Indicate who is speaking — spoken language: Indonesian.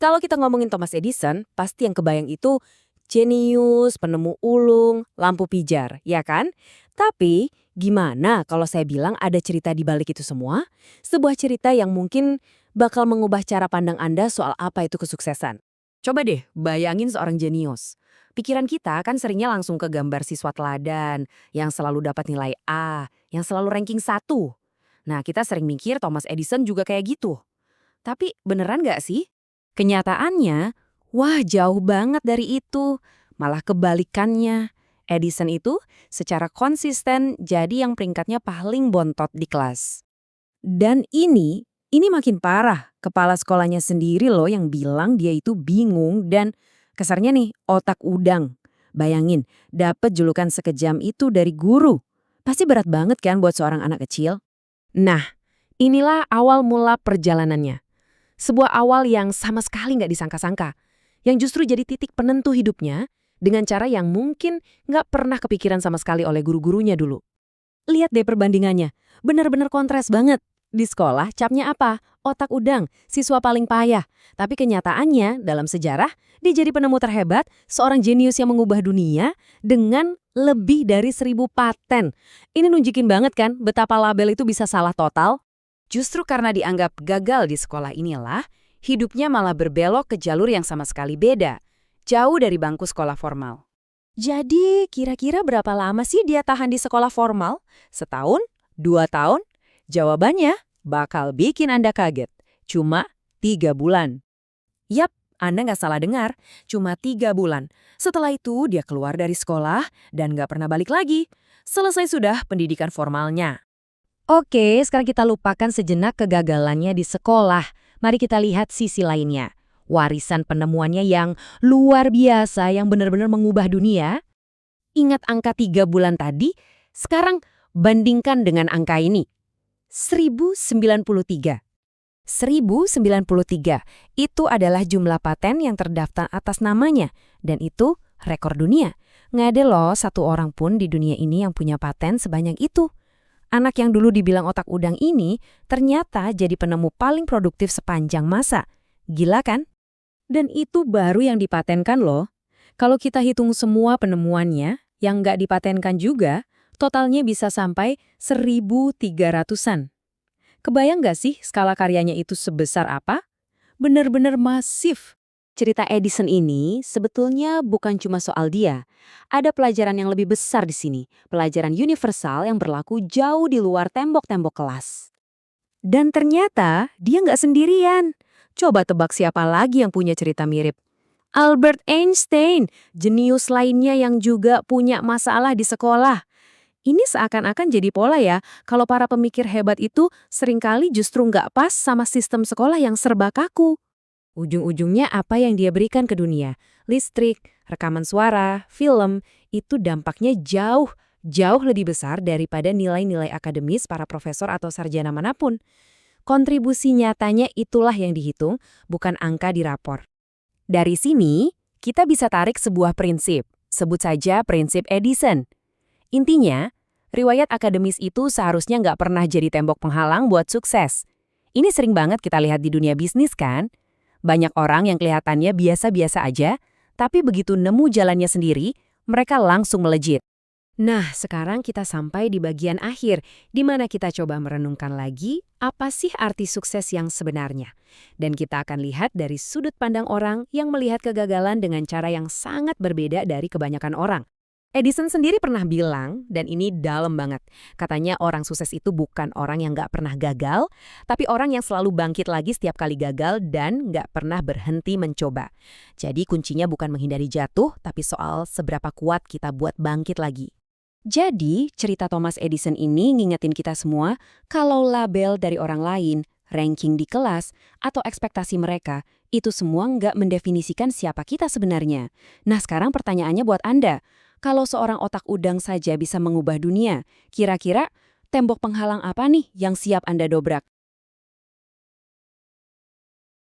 Speaker 1: Kalau kita ngomongin Thomas Edison, pasti yang kebayang itu jenius, penemu ulung, lampu pijar, ya kan? Tapi gimana kalau saya bilang ada cerita di balik itu semua? Sebuah cerita yang mungkin bakal mengubah cara pandang Anda soal apa itu kesuksesan. Coba deh bayangin seorang jenius. Pikiran kita kan seringnya langsung ke gambar siswa teladan, yang selalu dapat nilai A, yang selalu ranking 1. Nah, kita sering mikir Thomas Edison juga kayak gitu. Tapi beneran nggak sih? Kenyataannya, wah jauh banget dari itu. Malah kebalikannya. Edison itu secara konsisten jadi yang peringkatnya paling bontot di kelas. Dan ini makin parah. Kepala sekolahnya sendiri loh yang bilang dia itu bingung dan kasarnya nih otak udang. Bayangin, dapet julukan sekejam itu dari guru. Pasti berat banget kan buat seorang anak kecil? Nah, inilah awal mula perjalanannya. Sebuah awal yang sama sekali nggak disangka-sangka, yang justru jadi titik penentu hidupnya dengan cara yang mungkin nggak pernah kepikiran sama sekali oleh guru-gurunya dulu. Lihat deh perbandingannya, benar-benar kontras banget. Di sekolah, capnya apa? Otak udang, siswa paling payah. Tapi kenyataannya, dalam sejarah, dia jadi penemu terhebat, seorang jenius yang mengubah dunia dengan lebih dari 1.000 paten. Ini nunjukin banget kan betapa label itu bisa salah total? Justru karena dianggap gagal di sekolah inilah, hidupnya malah berbelok ke jalur yang sama sekali beda, jauh dari bangku sekolah formal. Jadi, kira-kira berapa lama sih dia tahan di sekolah formal? Setahun? 2 tahun? Jawabannya bakal bikin Anda kaget. Cuma 3 bulan. Yap, Anda nggak salah dengar. Cuma 3 bulan. Setelah itu, dia keluar dari sekolah dan nggak pernah balik lagi. Selesai sudah pendidikan formalnya. Oke, sekarang kita lupakan sejenak kegagalannya di sekolah. Mari kita lihat sisi lainnya. Warisan penemuannya yang luar biasa, yang benar-benar mengubah dunia. Ingat angka 3 bulan tadi? Sekarang bandingkan dengan angka ini. 1093. 1093 itu adalah jumlah paten yang terdaftar atas namanya. Dan itu rekor dunia. Nggak ada loh satu orang pun di dunia ini yang punya paten sebanyak itu. Anak yang dulu dibilang otak udang ini ternyata jadi penemu paling produktif sepanjang masa. Gila kan? Dan itu baru yang dipatenkan loh. Kalau kita hitung semua penemuannya, yang nggak dipatenkan juga, totalnya bisa sampai 1.300-an. Kebayang nggak sih skala karyanya itu sebesar apa? Benar-benar masif. Cerita Edison ini sebetulnya bukan cuma soal dia. Ada pelajaran yang lebih besar di sini, pelajaran universal yang berlaku jauh di luar tembok-tembok kelas. Dan ternyata dia nggak sendirian. Coba tebak siapa lagi yang punya cerita mirip. Albert Einstein, jenius lainnya yang juga punya masalah di sekolah. Ini seakan-akan jadi pola ya, kalau para pemikir hebat itu seringkali justru nggak pas sama sistem sekolah yang serba kaku. Ujung-ujungnya apa yang dia berikan ke dunia? Listrik, rekaman suara, film, itu dampaknya jauh lebih besar daripada nilai-nilai akademis para profesor atau sarjana manapun. Kontribusi nyatanya itulah yang dihitung, bukan angka di rapor. Dari sini, kita bisa tarik sebuah prinsip. Sebut saja prinsip Edison. Intinya, riwayat akademis itu seharusnya nggak pernah jadi tembok penghalang buat sukses. Ini sering banget kita lihat di dunia bisnis kan? Banyak orang yang kelihatannya biasa-biasa aja, tapi begitu nemu jalannya sendiri, mereka langsung melejit. Nah, sekarang kita sampai di bagian akhir, di mana kita coba merenungkan lagi apa sih arti sukses yang sebenarnya. Dan kita akan lihat dari sudut pandang orang yang melihat kegagalan dengan cara yang sangat berbeda dari kebanyakan orang. Edison sendiri pernah bilang, dan ini dalam banget, katanya orang sukses itu bukan orang yang nggak pernah gagal, tapi orang yang selalu bangkit lagi setiap kali gagal dan nggak pernah berhenti mencoba. Jadi kuncinya bukan menghindari jatuh, tapi soal seberapa kuat kita buat bangkit lagi. Jadi cerita Thomas Edison ini ngingetin kita semua, kalau label dari orang lain, ranking di kelas, atau ekspektasi mereka, itu semua nggak mendefinisikan siapa kita sebenarnya. Nah sekarang pertanyaannya buat Anda. Kalau seorang otak udang saja bisa mengubah dunia, kira-kira tembok penghalang apa nih yang siap Anda dobrak?